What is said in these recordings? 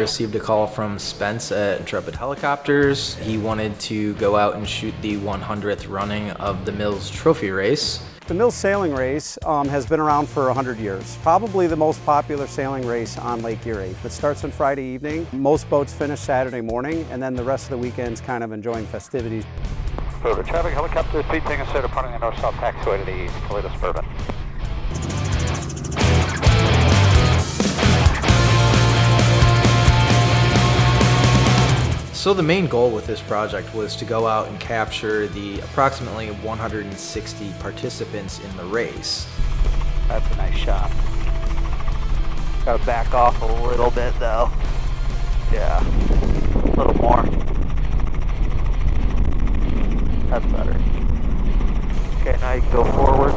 received a call from Spence at Intrepid Helicopters. He wanted to go out and shoot the 100th running of the Mills Trophy Race. The Mills Sailing Race has been around for 100 years. Probably the most popular sailing race on Lake Erie. It starts on Friday evening. Most boats finish Saturday morning, and then the rest of the weekend's kind of enjoying festivities. Toledo traffic, helicopter 3 Tango Center, departing the north-south taxiway to the Toledo Suburban. So the main goal with this project was to go out and capture the approximately 160 participants in the race. That's a nice shot. Gotta back off a little bit though. Yeah, a little more. That's better. Okay, now you can go forward.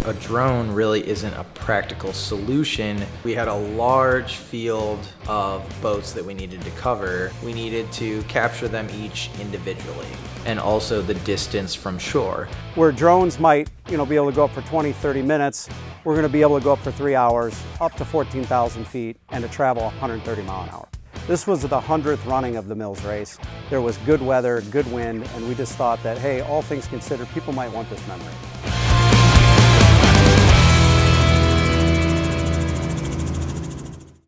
A drone really isn't a practical solution. We had a large field of boats that we needed to cover. We needed to capture them each individually, and also the distance from shore. Where drones might, be able to go up for 20, 30 minutes, we're going to be able to go up for 3 hours, up to 14,000 feet, and to travel 130 miles an hour. This was the 100th running of the Mills race. There was good weather, good wind, and we just thought that, hey, all things considered, people might want this memory.